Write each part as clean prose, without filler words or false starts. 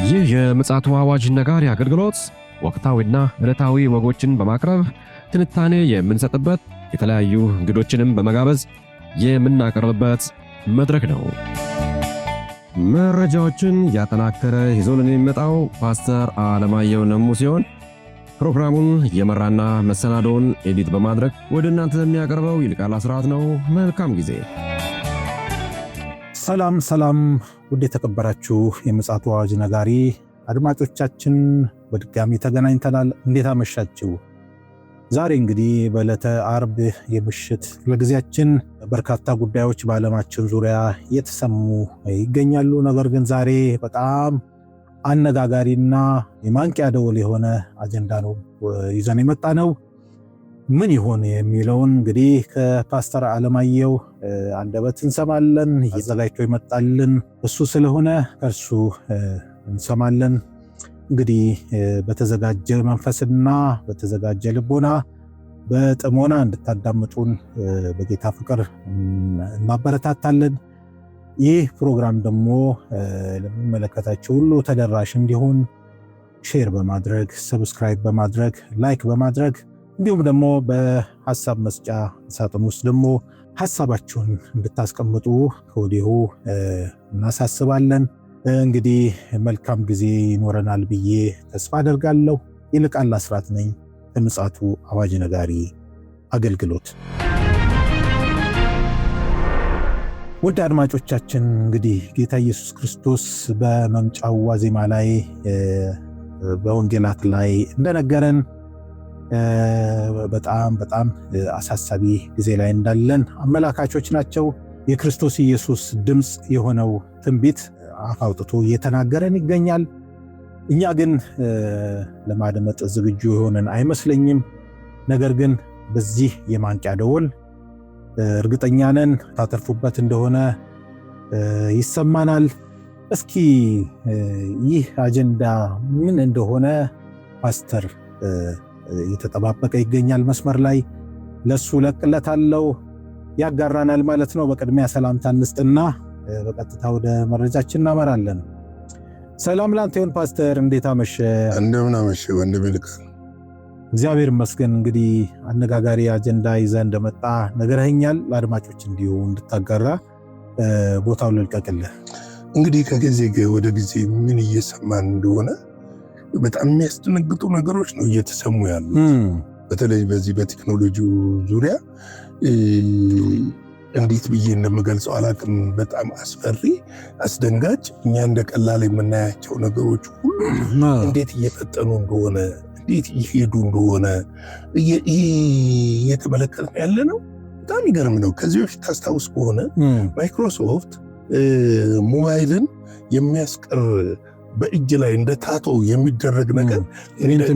ይህ የምፅዓቱ አዋጅ ነጋሪ አገልግሎት ወቅታዊና ዕለታዊ ወጎችን በማቅረብ ትንታኔ የምንሰጥበት የተለያዩ እንግዶችንም በመጋበዝ የምናቀርብበት መድረክ ነው። መረጃዎችን ያጠናከረ ይዞልን የሚመጣው ፓስተር አለማየሁ ነሙ ሲሆን ፕሮግራሙን የመራና መሰናዶውን ኤዲት በማድረግ ወደ እናንተ የሚያቀርበው ይልቃል አስራት ነው። መልካም ጊዜ። ሰላም ውድ የተከበራችሁ የምፅዓቱ አዋጅ ነጋሪ አድማጮቻችን በድጋሚ ተገናኝተናል። እንዴት አመሻችሁ? ዛሬ እንግዲህ በዕለተ ዓርብ የምሽት ለጊዜያችን በርካታ ጉዳዮች በዓለማችን ዙሪያ እየተሰሙ ይገኛሉ። ነገር ግን ዛሬ በጣም አነጋጋሪና የማንቂያ ደወል የሆነ አጀንዳ ነው ይዘን የመጣ ነው። ምን ይሆን የሚለውን እንግዲህ ከፓስተር አለማየሁ አንደበት እንሰማለን። አዘጋጅቶ ይመጣልን እሱ ስለሆነ ከእርሱ እንሰማለን። እንግዲህ በተዘጋጀ መንፈስና በተዘጋጀ ልቦና በጥሞና እንድታዳምጡን በጌታ ፍቅር እናበረታታለን። ይህ ፕሮግራም ደግሞ ለሚመለከታቸው ሁሉ ተደራሽ እንዲሆን ሼር በማድረግ ሰብስክራይብ በማድረግ ላይክ በማድረግ እንዲሁም ደግሞ በሐሳብ መስጫ ሳጥን ውስጥ ደግሞ ሐሳባችሁን እንድታስቀምጡ ከወዲሁ እናሳስባለን። እንግዲህ መልካም ጊዜ ይኖረናል ብዬ ተስፋ አደርጋለሁ። ይልቃል አስራት ነኝ ከምፅዓቱ አዋጅ ነጋሪ አገልግሎት። ውድ አድማጮቻችን እንግዲህ ጌታ ኢየሱስ ክርስቶስ በመምጫው ዋዜማ ላይ በወንጌላት ላይ እንደነገረን በጣም አሳሳቢ ጊዜ ላይ እንዳለን አመላካቾች ናቸው። የክርስቶስ ኢየሱስ ድምፅ የሆነው ትንቢት አፍ አውጥቶ እየተናገረን ይገኛል። እኛ ግን ለማድመጥ ዝግጁ የሆነን አይመስለኝም። ነገር ግን በዚህ የማንቂያ ደወል እርግጠኛ ነን ታተርፉበት እንደሆነ ይሰማናል። እስኪ ይህ አጀንዳ ምን እንደሆነ ፓስተር እየተጠባበቀ ይገኛል መስመር ላይ። ለሱ ለቅለታለው ያጋራናል ማለት ነው። በቅድሚያ ሰላምታ እንስጥና በቀጥታ ወደ መረጃችን እናመራለን። ሰላም ላንተ ይሁን ፓስተር፣ እንዴት አመሸ? እንደምን አመሸ ወንድሜ ይልቃል? እግዚአብሔር ይመስገን። እንግዲህ አነጋጋሪ አጀንዳ ይዘህ እንደመጣ ነገርኸኛል። ለአድማጮች እንዲሁ እንድታጋራ ቦታው ልልቀቅልህ። እንግዲህ ከጊዜ ወደ ጊዜ ምን እየሰማን እንደሆነ በጣም የሚያስደነግጡ ነገሮች ነው እየተሰሙ ያሉ። በተለይ በዚህ በቴክኖሎጂው ዙሪያ እንዴት ብዬ እንደምገልጸው አላቅም። በጣም አስፈሪ፣ አስደንጋጭ፣ እኛ እንደ ቀላል የምናያቸው ነገሮች ሁሉ እንዴት እየፈጠኑ እንደሆነ፣ እንዴት እየሄዱ እንደሆነ እየተመለከትን ያለ ነው። በጣም ይገርም ነው። ከዚህ በፊት ታስታውስ ከሆነ ማይክሮሶፍት ሞባይልን የሚያስቀር በእጅ ላይ እንደ ታቶ የሚደረግ ነገር ፕሪንት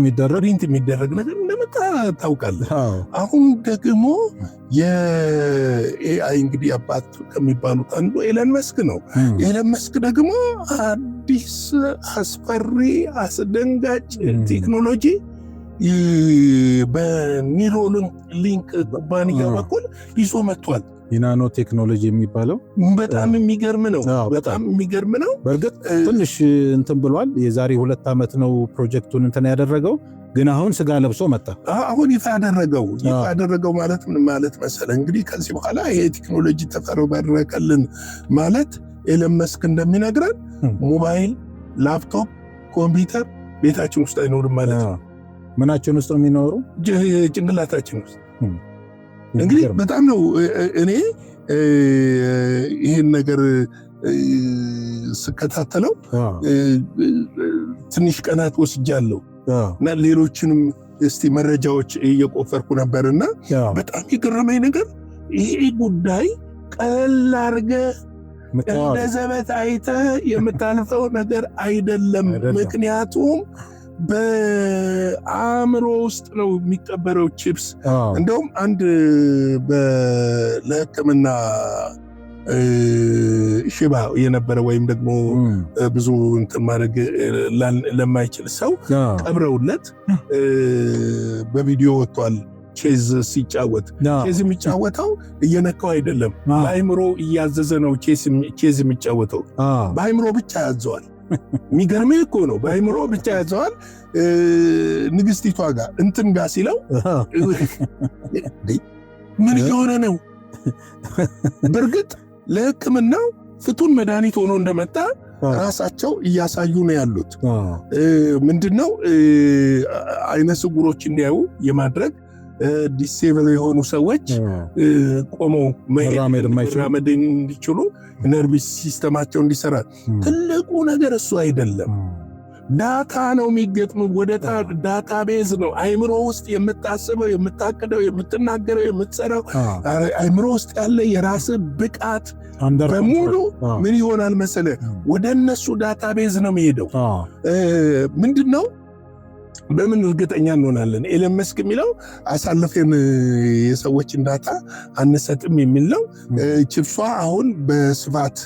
የሚደረግ ነገር እንደመጣ ታውቃለህ። አሁን ደግሞ የኤአይ እንግዲህ አባት ከሚባሉት አንዱ ኤለን መስክ ነው። ኤለን መስክ ደግሞ አዲስ አስፈሪ አስደንጋጭ ቴክኖሎጂ በኒውሮሊንክ ኩባንያ በኩል ይዞ መጥቷል። የናኖ ቴክኖሎጂ የሚባለው በጣም የሚገርም ነው። በጣም የሚገርም ነው። በእርግጥ ትንሽ እንትን ብሏል። የዛሬ 2 ዓመት ነው ፕሮጀክቱን እንትን ያደረገው፣ ግን አሁን ስጋ ለብሶ መጣ። አሁን ይፋ ያደረገው ማለት ምን ማለት መሰለ? እንግዲህ ከዚህ በኋላ ይሄ ቴክኖሎጂ ተፈረበረከልን ማለት ኤለን መስክ እንደሚነግረን ሞባይል፣ ላፕቶፕ፣ ኮምፒውተር ቤታችን ውስጥ አይኖርም ማለት ነው። ምናችን ውስጥ ነው የሚኖሩ? ጭንቅላታችን ውስጥ። እንግዲህ በጣም ነው እኔ ይህን ነገር ስከታተለው ትንሽ ቀናት ወስጃለሁ እና ሌሎችንም እስቲ መረጃዎች እየቆፈርኩ ነበርና በጣም የገረመኝ ነገር ይሄ ጉዳይ ቀለል አድርገህ እንደ ዘበት አይተህ የምታልፈው ነገር አይደለም። ምክንያቱም በአእምሮ ውስጥ ነው የሚቀበረው ቺፕስ። እንደውም አንድ ለሕክምና ሽባ የነበረ ወይም ደግሞ ብዙ እንትን ማድረግ ለማይችል ሰው ቀብረውለት በቪዲዮ ወጥቷል። ቼዝ ሲጫወት ቼዝ የሚጫወተው እየነካው አይደለም፣ በአይምሮ እያዘዘ ነው ቼዝ የሚጫወተው። በአይምሮ ብቻ ያዘዋል። የሚገርምህ እኮ ነው። በአይምሮ ብቻ ያዘዋል። ንግስቲቷ ጋር እንትን ጋር ሲለው ምን እየሆነ ነው? በእርግጥ ለሕክምናው ፍቱን መድኃኒት ሆኖ እንደመጣ ራሳቸው እያሳዩ ነው ያሉት። ምንድነው አይነ ስውሮች እንዲያዩ የማድረግ ዲሴብል የሆኑ ሰዎች ቆመው መራመድ እንዲችሉ ነርቭ ሲስተማቸው እንዲሰራ። ትልቁ ነገር እሱ አይደለም፣ ዳታ ነው የሚገጥሙ ወደ ዳታ ቤዝ ነው። አይምሮ ውስጥ የምታስበው፣ የምታቅደው፣ የምትናገረው፣ የምትሰራው አይምሮ ውስጥ ያለ የራስ ብቃት በሙሉ ምን ይሆናል መሰለ ወደ እነሱ ዳታ ቤዝ ነው የሚሄደው። ምንድነው በምን እርግጠኛ እንሆናለን? ኤለን መስክ የሚለው አሳልፈን የሰዎችን ዳታ አንሰጥም የሚል ነው። ቺፕሷ አሁን በስፋት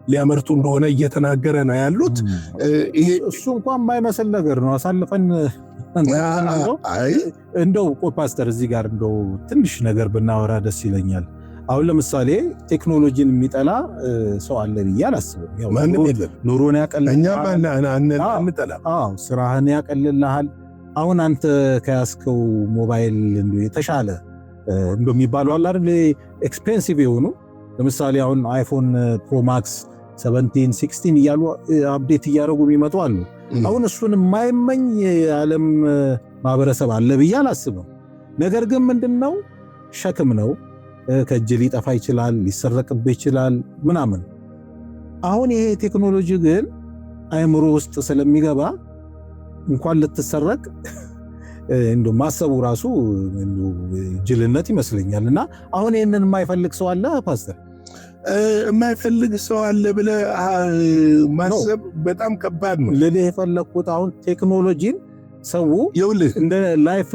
ሊያመርቱ እንደሆነ እየተናገረ ነው ያሉት። ይሄ እሱ እንኳን የማይመስል ነገር ነው። አሳልፈን እንደው ፓስተር እዚህ ጋር እንደው ትንሽ ነገር ብናወራ ደስ ይለኛል። አሁን ለምሳሌ ቴክኖሎጂን የሚጠላ ሰው አለ ብዬ አላስብም። ኑሮን ያቀልልሃል፣ ስራህን ያቀልልሃል። አሁን አንተ ከያዝከው ሞባይል የተሻለ እንደሚባለው አለ አይደል ኤክስፔንሲቭ የሆኑ ለምሳሌ አሁን አይፎን ፕሮ ማክስ 17 16 እያሉ አፕዴት እያደረጉ የሚመጡ አሉ። አሁን እሱን የማይመኝ የዓለም ማህበረሰብ አለ ብዬ አላስብም። ነገር ግን ምንድነው ሸክም ነው። ከእጅ ሊጠፋ ይችላል፣ ሊሰረቅብህ ይችላል ምናምን። አሁን ይሄ ቴክኖሎጂ ግን አይምሮ ውስጥ ስለሚገባ እንኳን ልትሰረቅ እንደው ማሰቡ ራሱ ጅልነት ይመስለኛል። እና አሁን ይሄንን የማይፈልግ ሰው አለ ፓስተር? የማይፈልግ ሰው አለ ብለህ ማሰብ በጣም ከባድ ነው። ልልህ የፈለግኩት አሁን ቴክኖሎጂን ሰው እንደ ላይፍ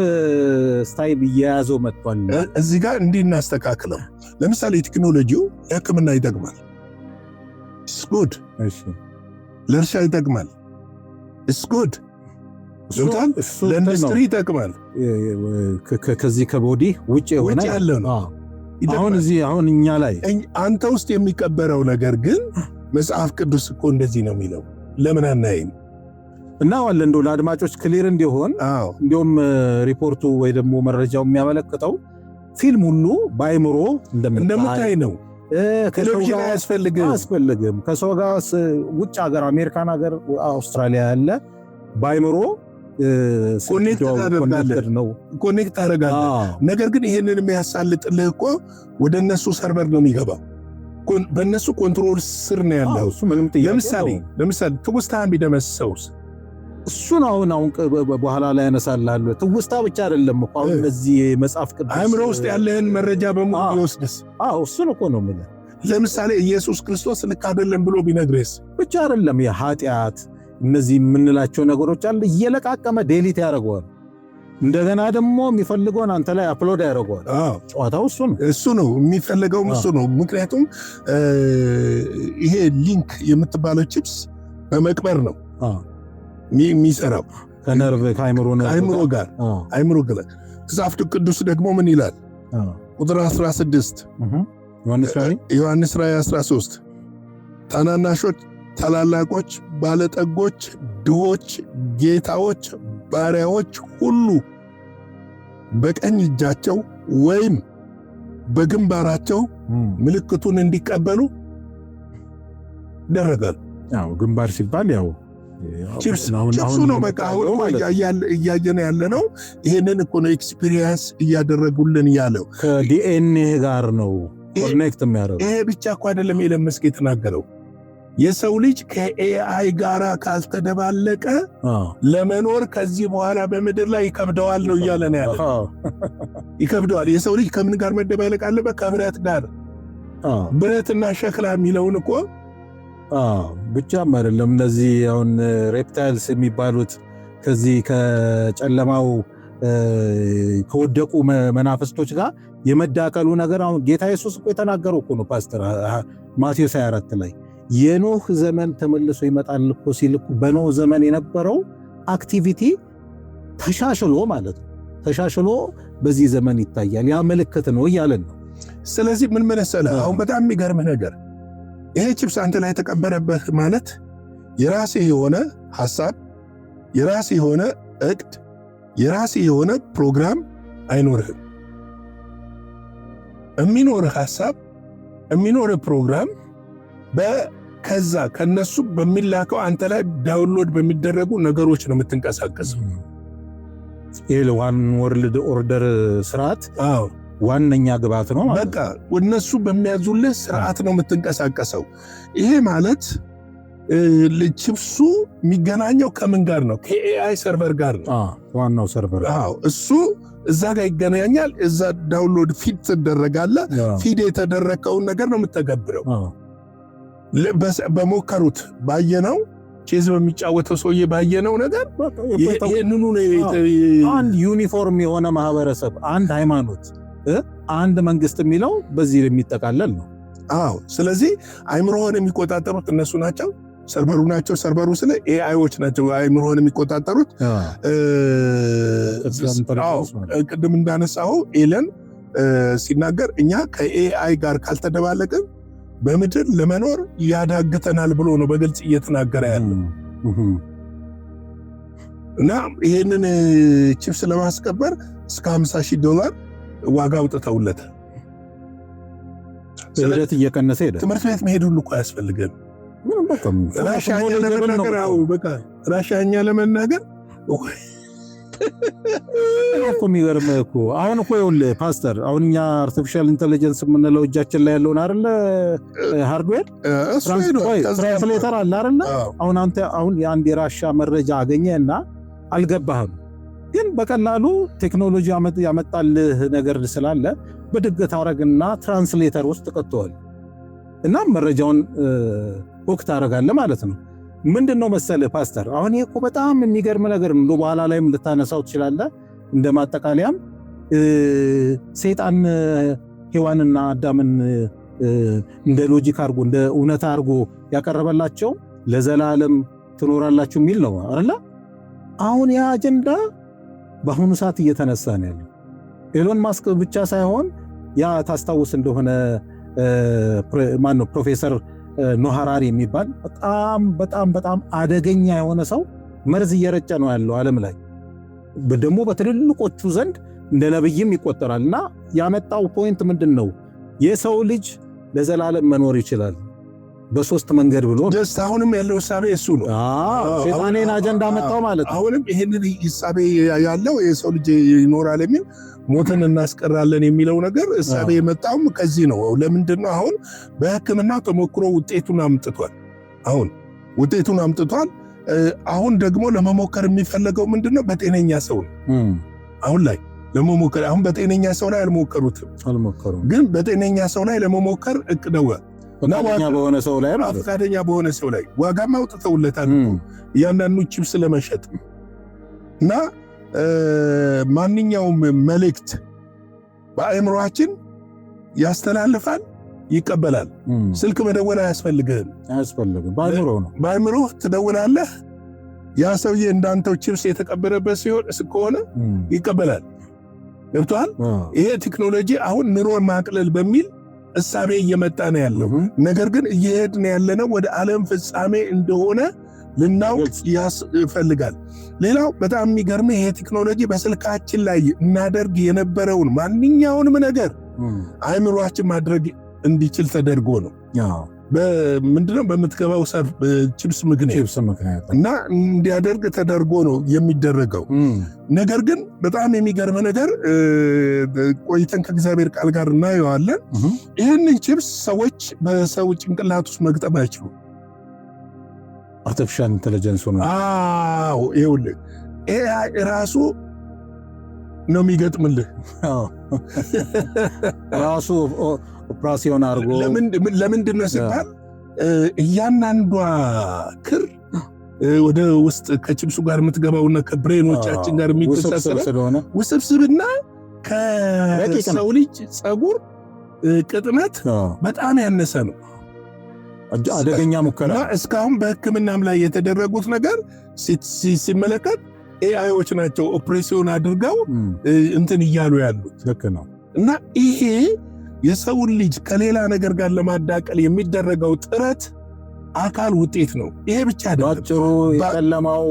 ስታይል እየያዘው መጥቷል። እዚህ ጋር እንዲህ እናስተካክለው። ለምሳሌ ቴክኖሎጂው ለሕክምና ይጠቅማል፣ ኢትስ ጉድ። ለእርሻ ይጠቅማል፣ ኢትስ ጉድ። ለኢንዱስትሪ ይጠቅማል። ከዚህ ከቦዲ ውጭ የሆነ ያለ ነው። አሁን እኛ ላይ አንተ ውስጥ የሚቀበረው ነገር ግን መጽሐፍ ቅዱስ እኮ እንደዚህ ነው የሚለው። ለምን አናይም? እና ዋለ እንደው ለአድማጮች ክሊር እንዲሆን እንዲሁም ሪፖርቱ ወይ ደግሞ መረጃው የሚያመለክተው ፊልም ሁሉ በአይምሮ እንደምታይ ነው። ቴሌቪዥን አያስፈልግም። ከሰው ጋር ውጭ ሀገር አሜሪካን ሀገር አውስትራሊያ ያለ በአይምሮ ኮኔክት ታደርጋለህ። ነገር ግን ይህንን የሚያሳልጥልህ እኮ ወደ እነሱ ሰርቨር ነው የሚገባው። በእነሱ ኮንትሮል ስር ነው ያለው። ለምሳሌ ትውስታህን ቢደመስሰውስ? እሱን አሁን በኋላ ላይ ያነሳልሃለሁ። ትውስታ ብቻ አይደለም እኮ አሁን እዚህ መጽሐፍ ቅዱስ አእምሮ ውስጥ ያለህን መረጃ በሙሉ ይወስድስ? እሱን እኮ ነው የምልህ። ለምሳሌ ኢየሱስ ክርስቶስ ልክ አይደለም ብሎ ቢነግርስ? ብቻ አይደለም የኃጢአት እነዚህ የምንላቸው ነገሮች አለ እየለቃቀመ ዴሊት ያደርገዋል። እንደገና ደግሞ የሚፈልገውን አንተ ላይ አፕሎድ ያደርገዋል። ጨዋታው እሱ ነው የሚፈልገውም እሱ ነው። ምክንያቱም ይሄ ሊንክ የምትባለው ቺፕስ በመቅበር ነው የሚሰራው ከነርቭ ከአይምሮ ጋር። መጽሐፍ ቅዱስ ደግሞ ምን ይላል? ቁጥር 16 ዮሐንስ ራእይ 13 ታናናሾች፣ ታላላቆች፣ ባለጠጎች፣ ድሆች፣ ጌታዎች፣ ባሪያዎች ሁሉ በቀኝ እጃቸው ወይም በግንባራቸው ምልክቱን እንዲቀበሉ ይደረጋል። ግንባር ሲባል ያው ቺፕስ ነው። በቃ እያየን ያለ ነው። ይህንን እኮ ነው ኤክስፒሪየንስ እያደረጉልን ያለው። ከዲኤንኤ ጋር ነው ኮኔክት የሚያደርገው። ይሄ ብቻ እኮ አይደለም ኤለን መስክ የተናገረው። የሰው ልጅ ከኤአይ ጋራ ካልተደባለቀ ለመኖር ከዚህ በኋላ በምድር ላይ ይከብደዋል ነው እያለ ነው ያለ። ይከብደዋል። የሰው ልጅ ከምን ጋር መደባለቅ አለበት? ከብረት ጋር። ብረትና ሸክላ የሚለውን እኮ ብቻም አይደለም። እነዚህ አሁን ሬፕታይልስ የሚባሉት ከዚህ ከጨለማው ከወደቁ መናፍስቶች ጋር የመዳቀሉ ነገር አሁን ጌታ ኢየሱስ እኮ የተናገረው እኮ ነው ፓስተር ማቴዎስ 24 ላይ የኖህ ዘመን ተመልሶ ይመጣል እኮ ሲል እኮ በኖህ ዘመን የነበረው አክቲቪቲ ተሻሽሎ ማለት ነው። ተሻሽሎ በዚህ ዘመን ይታያል። ያ ምልክት ነው እያለን ነው። ስለዚህ ምን መሰለህ አሁን በጣም የሚገርምህ ነገር ይሄ ቺፕስ አንተ ላይ የተቀበረበት ማለት የራስህ የሆነ ሐሳብ፣ የራስህ የሆነ እቅድ፣ የራስህ የሆነ ፕሮግራም አይኖርህም። የሚኖርህ ሐሳብ፣ የሚኖርህ ፕሮግራም ከዛ ከነሱ በሚላከው አንተ ላይ ዳውንሎድ በሚደረጉ ነገሮች ነው የምትንቀሳቀሰው። ይሄ ዋን ወርልድ ኦርደር ስርዓት ዋነኛ ግብዓት ነው ማለት። በቃ እነሱ በሚያዙልህ ስርዓት ነው የምትንቀሳቀሰው። ይሄ ማለት ቺፕሱ የሚገናኘው ከምን ጋር ነው? ከኤአይ ሰርቨር ጋር ነው። ዋናው ሰርቨር እሱ እዛ ጋር ይገናኛል። እዛ ዳውንሎድ ፊድ ትደረጋለህ። ፊድ የተደረገውን ነገር ነው የምትተገብረው። በሞከሩት ባየነው ቼዝ በሚጫወተው ሰውዬ ባየነው ነገር ይህንኑ አንድ ዩኒፎርም የሆነ ማህበረሰብ፣ አንድ ሃይማኖት፣ አንድ መንግስት የሚለው በዚህ የሚጠቃለል ነው። ስለዚህ አይምሮህን የሚቆጣጠሩት እነሱ ናቸው፣ ሰርቨሩ ናቸው። ሰርቨሩ ስለ ኤአይዎች ናቸው አይምሮህን የሚቆጣጠሩት። ቅድም እንዳነሳው ኤለን ሲናገር እኛ ከኤአይ ጋር ካልተደባለቅን በምድር ለመኖር ያዳግተናል ብሎ ነው በግልጽ እየተናገረ ያለው። እና ይህንን ቺፕስ ለማስከበር እስከ $50,000 ዋጋ አውጥተውለታል። ስለዚህ እየቀነሰ ሄደ። ትምህርት ቤት መሄድ ሁሉ እኮ አያስፈልግም። ራሻኛ ለመናገር እኮ የሚገርምህ እኮ አሁን እኮ ይኸውልህ ፓስተር፣ አሁን እኛ አርቲፊሻል ኢንተለጀንስ የምንለው እጃችን ላይ ያለውን አይደለ ሃርድዌር ትራንስሌተር አለ አይደለ? አሁን የአንድ የራሻ መረጃ አገኘህና አልገባህም፣ ግን በቀላሉ ቴክኖሎጂ ያመጣልህ ነገር ስላለ በድገት አረግና ትራንስሌተር ውስጥ ተቀጥቷል እና መረጃውን ወቅት ታረጋለህ ማለት ነው። ምንድነው መሰለህ ፓስተር፣ አሁን ይሄ እኮ በጣም የሚገርም ነገር ነው። በኋላ ላይም ልታነሳው ትችላለህ። እንደማጠቃለያም ሰይጣን ሔዋንና አዳምን እንደ ሎጂክ አርጎ እንደ እውነታ አርጎ ያቀረበላቸው ለዘላለም ትኖራላችሁ የሚል ነው አይደል? አሁን ያ አጀንዳ በአሁኑ ሰዓት እየተነሳ ነው ያለው። ኤሎን ማስክ ብቻ ሳይሆን ያ ታስታውስ እንደሆነ ማነው ፕሮፌሰር ኖህ ሃራሪ የሚባል በጣም አደገኛ የሆነ ሰው መርዝ እየረጨ ነው ያለው ዓለም ላይ፣ ደግሞ በትልልቆቹ ዘንድ እንደ ነብይም ይቆጠራል። እና ያመጣው ፖይንት ምንድነው? የሰው ልጅ ለዘላለም መኖር ይችላል በሶስት መንገድ ብሎ አሁንም ያለው ሐሳቤ እሱ ነው። ሸይጣኔን አጀንዳ መጣው ማለት ነው። አሁንም ይሄንን ሐሳቤ ያለው የሰው ልጅ ይኖራል የሚል ሞትን እናስቀራለን የሚለው ነገር ሐሳቤ የመጣው ከዚህ ነው። ለምንድነው? አሁን በሕክምና ተሞክሮ ውጤቱን አምጥቷል። አሁን ደግሞ ለመሞከር የሚፈለገው ምንድነው? በጤነኛ ሰው ነው። አሁን ላይ ለመሞከር በጤነኛ ሰው ላይ አልሞከሩትም፣ ግን በጤነኛ ሰው ላይ ለመሞከር እቅደው ፈቃደኛ በሆነ ሰው ላይ ዋጋም አውጥተውለታል እያንዳንዱ ቺፕስ ለመሸጥ። እና ማንኛውም መልእክት በአእምሮአችን ያስተላልፋል፣ ይቀበላል። ስልክ መደወል አያስፈልግም። በአእምሮ ትደውላለህ። ያ ሰውዬ እንዳንተው ቺፕስ የተቀበረበት ከሆነ ይቀበላል። ገብቶሃል? ይሄ ቴክኖሎጂ አሁን ኑሮን ማቅለል በሚል እሳቤ እየመጣ ነው ያለው። ነገር ግን እየሄድን ያለነው ወደ ዓለም ፍጻሜ እንደሆነ ልናውቅ ያስፈልጋል። ሌላው በጣም የሚገርም ይሄ ቴክኖሎጂ በስልካችን ላይ እናደርግ የነበረውን ማንኛውንም ነገር አእምሮአችን ማድረግ እንዲችል ተደርጎ ነው። ምንድነው በምትገባው ቺፕስ ምክንያት እና እንዲያደርግ ተደርጎ ነው የሚደረገው። ነገር ግን በጣም የሚገርም ነገር ቆይተን ከእግዚአብሔር ቃል ጋር እናየዋለን። ይህንን ቺፕስ ሰዎች በሰው ጭንቅላት ውስጥ መግጠም አይችሉም። አርቲፊሻል ኢንተለጀንስ ነው። ይኸውልህ ኤአይ ራሱ ነው የሚገጥምልህ ራሱ ኦፕራሲዮን አድርጎ። ለምንድን ነው ሲባል እያንዳንዷ ክር ወደ ውስጥ ከቺፕሱ ጋር የምትገባውና ከብሬኖቻችን ጋር የሚተሳሰረው ውስብስብና ከሰው ልጅ ጸጉር ቅጥነት በጣም ያነሰ ነው። አደገኛ ሙከራ እስካሁን በሕክምናም ላይ የተደረጉት ነገር ሲመለከት ኤአይዎች ናቸው ኦፕሬሽን አድርገው እንትን እያሉ ያሉት። ልክ ነው። እና ይሄ የሰውን ልጅ ከሌላ ነገር ጋር ለማዳቀል የሚደረገው ጥረት አካል ውጤት ነው። ይሄ ብቻ አይደለም። ባጭሩ የጨለማው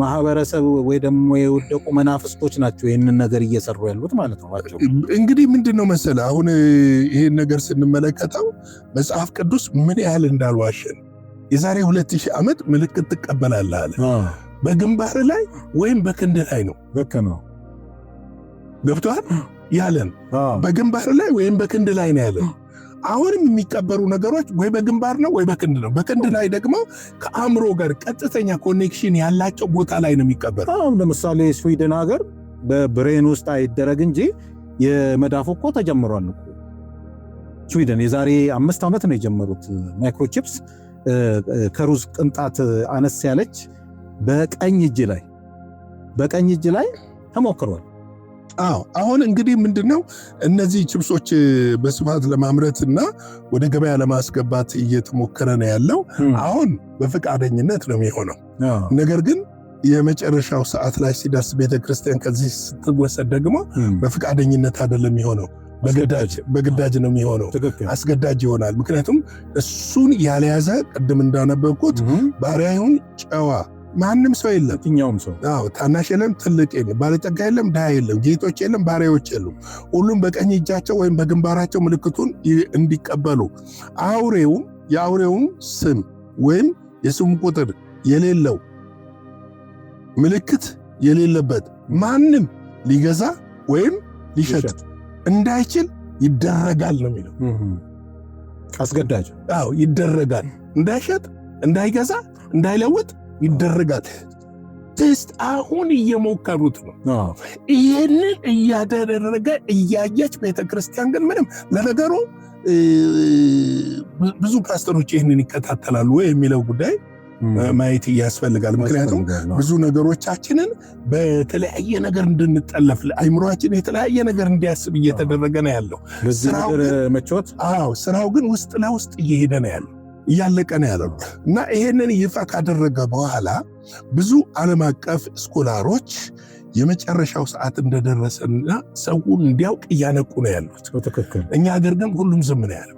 ማህበረሰብ ወይ ደግሞ የወደቁ መናፍስቶች ናቸው ይህንን ነገር እየሰሩ ያሉት ማለት ነው። ባጭሩ እንግዲህ ምንድነው መሰለህ አሁን ይሄን ነገር ስንመለከተው መጽሐፍ ቅዱስ ምን ያህል እንዳልዋሸን የዛሬ 2000 ዓመት ምልክት ትቀበላለህ አለ። በግንባር ላይ ወይም በክንድ ላይ ነው። ልክ ነው። ገብቶሃል ያለን በግንባር ላይ ወይም በክንድ ላይ ነው ያለን። አሁንም የሚቀበሩ ነገሮች ወይ በግንባር ነው ወይ በክንድ ነው። በክንድ ላይ ደግሞ ከአእምሮ ጋር ቀጥተኛ ኮኔክሽን ያላቸው ቦታ ላይ ነው የሚቀበሩ። ለምሳሌ ስዊድን ሀገር በብሬን ውስጥ አይደረግ እንጂ የመዳፉ እኮ ተጀምሯል እኮ። ስዊድን የዛሬ 5 ዓመት ነው የጀመሩት ማይክሮቺፕስ ከሩዝ ቅንጣት አነስ ያለች በቀኝ እጅ ላይ ተሞክሯል። አሁን እንግዲህ ምንድነው እነዚህ ቺፕሶች በስፋት ለማምረትና ወደ ገበያ ለማስገባት እየተሞከረ ነው ያለው። አሁን በፈቃደኝነት ነው የሚሆነው። ነገር ግን የመጨረሻው ሰዓት ላይ ሲደርስ ቤተክርስቲያን ከዚህ ስትወሰድ ደግሞ በፈቃደኝነት አይደለም የሚሆነው፣ በግዳጅ ነው የሚሆነው። አስገዳጅ ይሆናል። ምክንያቱም እሱን ያልያዘ ቅድም እንዳነበብኩት ባሪያውን ጨዋ ማንም ሰው የለም። የትኛውም ሰው ታናሽ የለም፣ ትልቅ የለም፣ ባለጠጋ የለም፣ ድሃ የለም፣ ጌቶች የለም፣ ባሪያዎች የሉም። ሁሉም በቀኝ እጃቸው ወይም በግንባራቸው ምልክቱን እንዲቀበሉ የአውሬውም ስም ወይም የስሙ ቁጥር የሌለው ምልክት የሌለበት ማንም ሊገዛ ወይም ሊሸጥ እንዳይችል ይደረጋል ነው የሚለው። አስገዳጅ ይደረጋል። እንዳይሸጥ፣ እንዳይገዛ፣ እንዳይለውጥ ይደረጋል። ቴስት አሁን እየሞከሩት ነው። ይህንን እያደረገ እያየች ቤተክርስቲያን ግን ምንም ለነገሩ ብዙ ፓስተሮች ይህንን ይከታተላሉ ወይ የሚለው ጉዳይ ማየት ያስፈልጋል። ምክንያቱም ብዙ ነገሮቻችንን በተለያየ ነገር እንድንጠለፍ አይምሮአችን የተለያየ ነገር እንዲያስብ እየተደረገ ነው ያለው። ስራው ግን ውስጥ ለውስጥ እየሄደ ነው ያለው፣ እያለቀ ነው ያለው እና ይሄንን ይፋ ካደረገ በኋላ ብዙ ዓለም አቀፍ ስኮላሮች የመጨረሻው ሰዓት እንደደረሰና ሰውን እንዲያውቅ እያነቁ ነው ያሉት። እኛ ሀገር ግን ሁሉም ዝም ነው ያለው።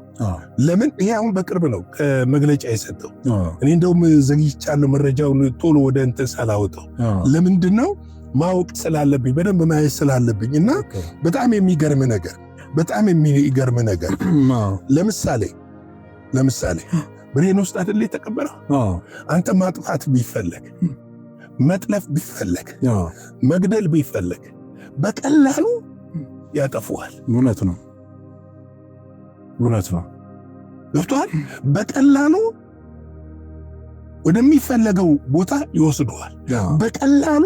ለምን? ይሄ አሁን በቅርብ ነው ከመግለጫ የሰጠው። እኔ እንደውም ዘግይቻለሁ መረጃውን ቶሎ ወደ እንትን ሳላወጣው። ለምንድን ነው? ማወቅ ስላለብኝ በደንብ ማየት ስላለብኝ እና በጣም የሚገርም ነገር ለምሳሌ ብሬን ውስጥ አይደል የተቀበረው? አንተ ማጥፋት ቢፈለግ፣ መጥለፍ ቢፈለግ፣ መግደል ቢፈለግ በቀላሉ ያጠፉሃል። እውነት ነው። ገብቶሃል? በቀላሉ ወደሚፈለገው ቦታ ይወስዱሃል። በቀላሉ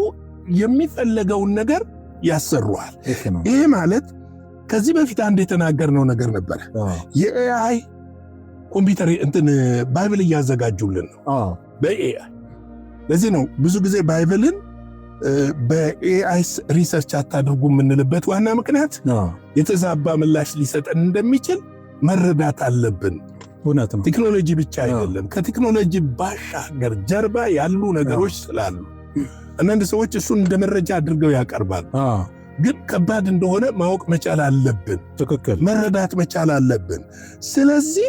የሚፈለገውን ነገር ያሰሩሃል። ይሄ ማለት ከዚህ በፊት አንድ የተናገርነው ነገር ነበረ። የኤአይ ኮምፒውተር ባይብል እያዘጋጁልን ነው በኤአይ። ለዚህ ነው ብዙ ጊዜ ባይብልን በኤአይ ሪሰርች አታድርጉ የምንልበት ዋና ምክንያት የተዛባ ምላሽ ሊሰጠን እንደሚችል መረዳት አለብን። ቴክኖሎጂ ብቻ አይደለም፣ ከቴክኖሎጂ ባሻገር ጀርባ ያሉ ነገሮች ስላሉ አንዳንድ ሰዎች እሱን እንደ መረጃ አድርገው ያቀርባሉ። ግን ከባድ እንደሆነ ማወቅ መቻል አለብን። መረዳት መቻል አለብን። ስለዚህ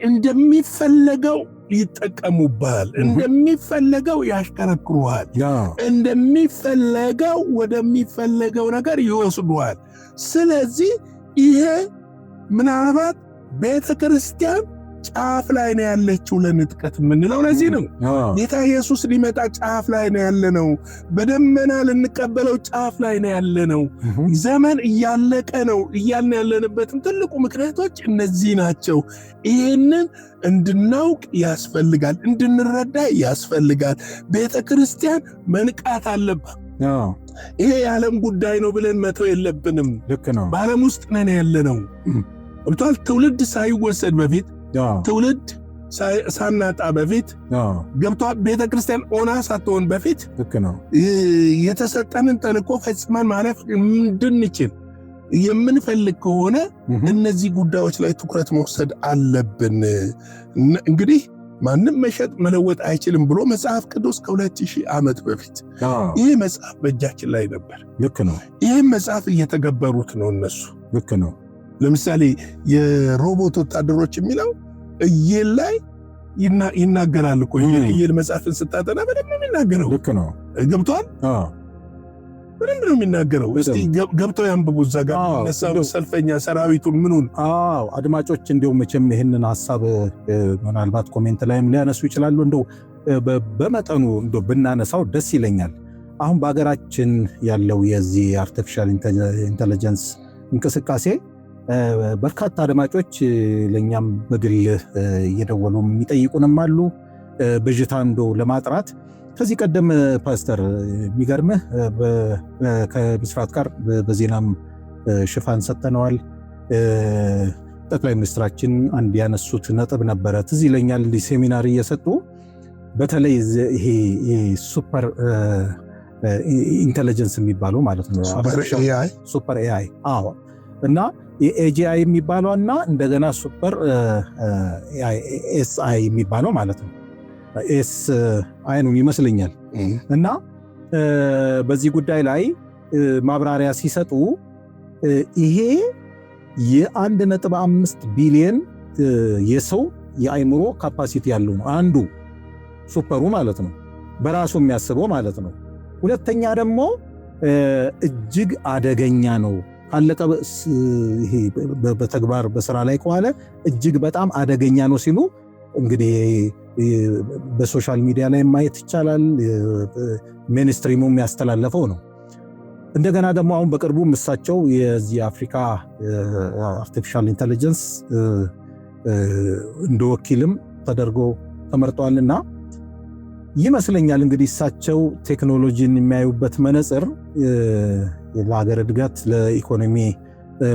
እንደሚፈለገው ይጠቀሙባል፣ እንደሚፈለገው ያሽከረክሩሃል፣ እንደሚፈለገው ወደሚፈለገው ነገር ይወስዱሃል። ስለዚህ ይሄ ምናልባት ቤተ ክርስቲያን ጫፍ ላይ ነው ያለችው ለንጥቀት የምንለው ለዚህ ነው። ጌታ ኢየሱስ ሊመጣ ጫፍ ላይ ነው ያለነው። በደመና ልንቀበለው ጫፍ ላይ ነው ያለነው። ዘመን እያለቀ ነው እያልን ያለንበትም ትልቁ ምክንያቶች እነዚህ ናቸው። ይህንን እንድናውቅ ያስፈልጋል፣ እንድንረዳ ያስፈልጋል። ቤተ ክርስቲያን መንቃት አለባት። ይሄ የዓለም ጉዳይ ነው ብለን መተው የለብንም። በዓለም ውስጥ ነን ያለነው። ትውልድ ሳይወሰድ በፊት ትውልድ ሳናጣ በፊት ገብቷል። ቤተ ክርስቲያን ኦና ሳትሆን በፊት የተሰጠንን ተልእኮ ፈጽመን ማለፍ እንድንችል የምንፈልግ ከሆነ እነዚህ ጉዳዮች ላይ ትኩረት መውሰድ አለብን። እንግዲህ ማንም መሸጥ መለወጥ አይችልም ብሎ መጽሐፍ ቅዱስ ከ2000 ዓመት በፊት ይህ መጽሐፍ በእጃችን ላይ ነበር። ይህም መጽሐፍ እየተገበሩት ነው እነሱ። ለምሳሌ የሮቦት ወታደሮች የሚለው ኢዩኤል ላይ ይናገራል እኮ ኢዩኤል መጽሐፍን ስታጠና በደንብ የሚናገረው ልክ ነው። ገብቷል። በደንብ ነው የሚናገረው። እስቲ ገብተው ያንብቡ። እዛ ጋር ነሳው ሰልፈኛ ሰራዊቱን ምኑን። አድማጮች እንደው መቼም ይሄንን ሐሳብ ምናልባት ኮሜንት ላይም ሊያነሱ ይችላሉ። እንደው በመጠኑ እንደው ብናነሳው ደስ ይለኛል። አሁን በሀገራችን ያለው የዚህ አርቲፊሻል ኢንተለጀንስ እንቅስቃሴ በርካታ አድማጮች ለኛም በግል እየደወሉ የሚጠይቁንም አሉ። ብዥታ እንደው ለማጥራት ከዚህ ቀደም ፓስተር የሚገርምህ ከምስራት ጋር በዜናም ሽፋን ሰጥተነዋል። ጠቅላይ ሚኒስትራችን አንድ ያነሱት ነጥብ ነበረ ትዝ ይለኛል። እንዲህ ሴሚናር እየሰጡ በተለይ ይሄ ሱፐር ኢንተለጀንስ የሚባለው ማለት ነው ሱፐር ኤአይ እና የኤጂአይ የሚባለው እና እንደገና ሱፐር ኤስአይ የሚባለው ማለት ነው ኤስ አይ ነው ይመስለኛል። እና በዚህ ጉዳይ ላይ ማብራሪያ ሲሰጡ ይሄ የ1.5 ቢሊዮን የሰው የአይምሮ ካፓሲቲ ያለው ነው አንዱ ሱፐሩ ማለት ነው፣ በራሱ የሚያስበው ማለት ነው። ሁለተኛ ደግሞ እጅግ አደገኛ ነው ካለቀ ይሄ በተግባር በስራ ላይ ከዋለ እጅግ በጣም አደገኛ ነው ሲሉ እንግዲህ በሶሻል ሚዲያ ላይ ማየት ይቻላል። ሜንስትሪሙ የሚያስተላለፈው ነው። እንደገና ደግሞ አሁን በቅርቡ እሳቸው የዚህ አፍሪካ አርቲፊሻል ኢንተለጀንስ እንደ ወኪልም ተደርጎ ተመርጧልና ይመስለኛል እንግዲህ እሳቸው ቴክኖሎጂን የሚያዩበት መነጽር ለሀገር እድገት ለኢኮኖሚ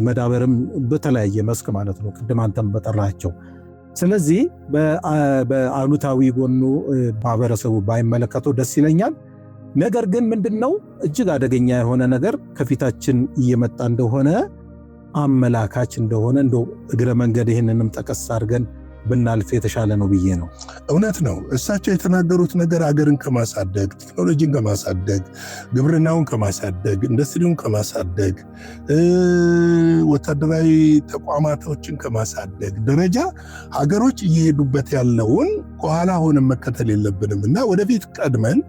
መዳበርም በተለያየ መስክ ማለት ነው ቅድም አንተም በጠራቸው። ስለዚህ በአሉታዊ ጎኑ ማህበረሰቡ ባይመለከተው ደስ ይለኛል። ነገር ግን ምንድነው እጅግ አደገኛ የሆነ ነገር ከፊታችን እየመጣ እንደሆነ አመላካች እንደሆነ እንደው እግረ መንገድ ይህንንም ጠቀስ አድርገን ብናልፍ የተሻለ ነው ብዬ ነው። እውነት ነው። እሳቸው የተናገሩት ነገር አገርን ከማሳደግ ቴክኖሎጂን ከማሳደግ ግብርናውን ከማሳደግ ኢንዱስትሪውን ከማሳደግ ወታደራዊ ተቋማቶችን ከማሳደግ ደረጃ ሀገሮች እየሄዱበት ያለውን ከኋላ ሆነን መከተል የለብንም እና ወደፊት ቀድመን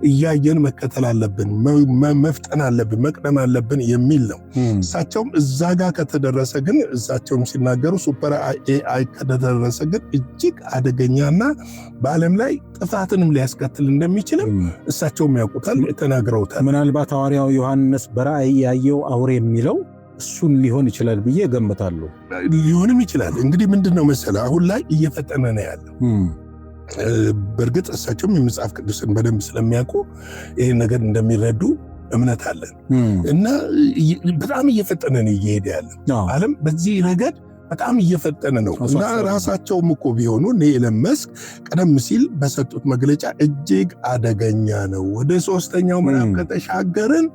እያየን መከተል አለብን፣ መፍጠን አለብን፣ መቅደም አለብን የሚል ነው። እሳቸውም እዛ ጋር ከተደረሰ ግን እሳቸውም ሲናገሩ ሱፐር ኤአይ ከተደረሰ ግን እጅግ አደገኛና በዓለም ላይ ጥፋትንም ሊያስከትል እንደሚችልም እሳቸውም ያውቁታል፣ ተናግረውታል። ምናልባት ሐዋርያው ዮሐንስ በራእይ ያየው አውሬ የሚለው እሱን ሊሆን ይችላል ብዬ ገምታለሁ። ሊሆንም ይችላል። እንግዲህ ምንድነው መሰለ አሁን ላይ እየፈጠነ ነው ያለው። በእርግጥ እሳቸውም የመጽሐፍ ቅዱስን በደንብ ስለሚያውቁ ይህን ነገር እንደሚረዱ እምነት አለን እና በጣም እየፈጠነ ነው እየሄደ ያለው ዓለም በዚህ ረገድ በጣም እየፈጠነ ነው እና ራሳቸውም እኮ ቢሆኑ ኤለን መስክ ቀደም ሲል በሰጡት መግለጫ እጅግ አደገኛ ነው፣ ወደ ሶስተኛው ምዕራፍ ከተሻገርን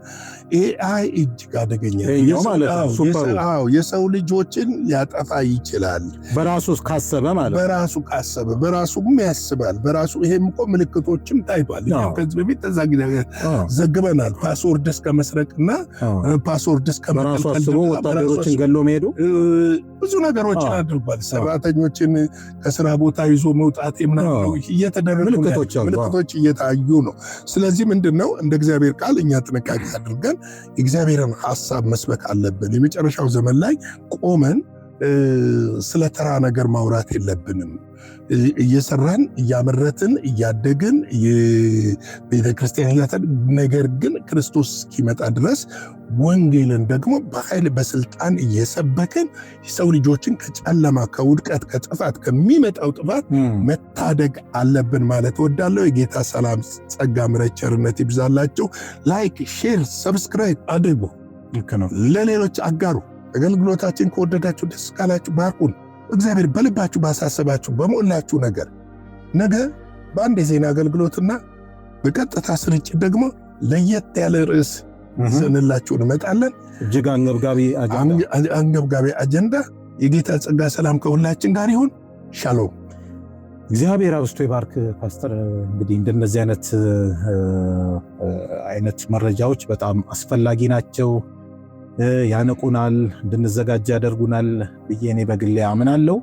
ኤአይ እጅግ አደገኛ ነው፣ የሰው ልጆችን ሊያጠፋ ይችላል። በራሱ ካሰበ ማለት በራሱ ካሰበ በራሱም ያስባል። በራሱ ይሄም እኮ ምልክቶችም ታይቷል። ከዚህ በፊት ዘግበናል። ፓስወርድ እስከ መስረቅና ፓስወርድ እስከ በራሱ አስቦ ወታደሮችን ገሎ መሄዱ ብዙ ነገሮችን አድርጓል። ሰራተኞችን ከስራ ቦታ ይዞ መውጣት ምናምን እየተደረጉ ምልክቶች እየታዩ ነው። ስለዚህ ምንድነው እንደ እግዚአብሔር ቃል እኛ ጥንቃቄ አድርገን የእግዚአብሔርን ሐሳብ መስበክ አለብን። የመጨረሻው ዘመን ላይ ቆመን ስለ ተራ ነገር ማውራት የለብንም። እየሰራን እያመረትን እያደግን ቤተክርስቲያን እያተን ነገር ግን ክርስቶስ እስኪመጣ ድረስ ወንጌልን ደግሞ በኃይል በስልጣን እየሰበክን የሰው ልጆችን ከጨለማ ከውድቀት ከጥፋት ከሚመጣው ጥፋት መታደግ አለብን ማለት እወዳለሁ። የጌታ ሰላም ጸጋ ምሕረት ቸርነት ይብዛላችሁ። ላይክ ሼር ሰብስክራይብ አድርጉ፣ ለሌሎች አጋሩ። አገልግሎታችን ከወደዳችሁ ደስ ካላችሁ ባርኩን። እግዚአብሔር በልባችሁ ባሳሰባችሁ በሞላችሁ ነገር ነገ በአንድ የዜና አገልግሎትና በቀጥታ ስርጭት ደግሞ ለየት ያለ ርዕስ ይዘንላችሁ እንመጣለን። እጅግ አንገብጋቢ አጀንዳ። የጌታ ጸጋ ሰላም ከሁላችን ጋር ይሁን። ሻሎም። እግዚአብሔር አብዝቶ ይባርክ ፓስተር። እንግዲህ እንደነዚህ አይነት መረጃዎች በጣም አስፈላጊ ናቸው። ያነቁናል፣ እንድንዘጋጅ ያደርጉናል ብዬ እኔ በግሌ አምናለሁ።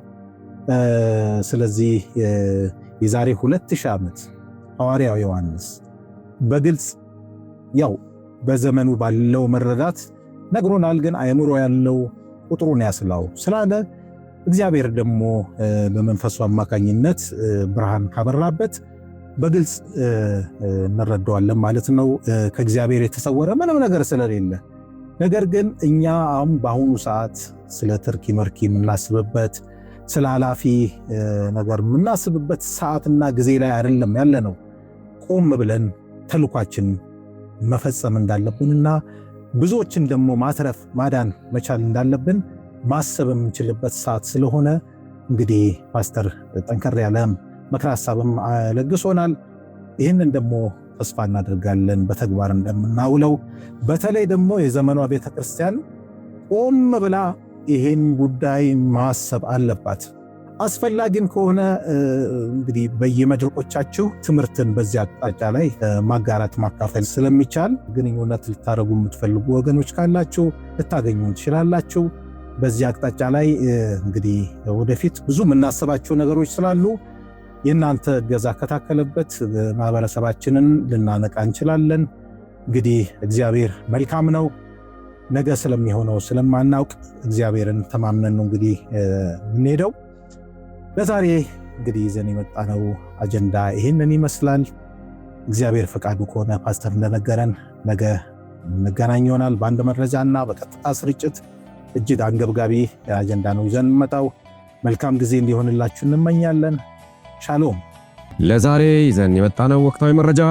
ስለዚህ የዛሬ 2000 ዓመት ሐዋርያው ዮሐንስ በግልጽ ያው በዘመኑ ባለው መረዳት ነግሮናል። ግን አእምሮ ያለው ቁጥሩን ያስላው ስላለ እግዚአብሔር ደግሞ በመንፈሱ አማካኝነት ብርሃን ካበራበት በግልጽ እንረዳዋለን ማለት ነው። ከእግዚአብሔር የተሰወረ ምንም ነገር ስለሌለ። ነገር ግን እኛ አሁን በአሁኑ ሰዓት ስለ ትርኪ መርኪ የምናስብበት ስለ ኃላፊ ነገር የምናስብበት ሰዓትና ጊዜ ላይ አይደለም ያለ ነው። ቆም ብለን ተልኳችን መፈጸም እንዳለብንና ብዙዎችን ደግሞ ማትረፍ ማዳን መቻል እንዳለብን ማሰብ የምንችልበት ሰዓት ስለሆነ እንግዲህ ፓስተር ጠንከር ያለ ምክረ ሐሳብም ለግሶናል። ይህንን ደግሞ ተስፋ እናደርጋለን በተግባር እንደምናውለው። በተለይ ደግሞ የዘመኗ ቤተክርስቲያን ቆም ብላ ይህን ጉዳይ ማሰብ አለባት። አስፈላጊም ከሆነ እንግዲህ በየመድረኮቻችሁ ትምህርትን በዚህ አቅጣጫ ላይ ማጋራት ማካፈል ስለሚቻል ግንኙነት ልታደርጉ የምትፈልጉ ወገኖች ካላችሁ ልታገኙ ትችላላችሁ። በዚህ አቅጣጫ ላይ እንግዲህ ወደፊት ብዙ የምናስባቸው ነገሮች ስላሉ የእናንተ እገዛ ከታከለበት ማህበረሰባችንን ልናነቃ እንችላለን። እንግዲህ እግዚአብሔር መልካም ነው። ነገ ስለሚሆነው ስለማናውቅ እግዚአብሔርን ተማምነን ነው እንግዲህ የምንሄደው። ለዛሬ እንግዲህ ይዘን የመጣነው አጀንዳ ይህንን ይመስላል። እግዚአብሔር ፈቃዱ ከሆነ ፓስተር እንደነገረን ነገ እንገናኝ ይሆናል በአንድ መረጃና በቀጥታ ስርጭት። እጅግ አንገብጋቢ አጀንዳ ነው ይዘን የምንመጣው። መልካም ጊዜ እንዲሆንላችሁ እንመኛለን። ሻሎም። ለዛሬ ይዘን የመጣነው ወቅታዊ መረጃ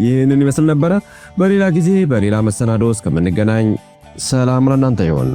ይህንን ይመስል ነበረ። በሌላ ጊዜ በሌላ መሰናዶ እስከምንገናኝ ሰላም ለእናንተ ይሁን።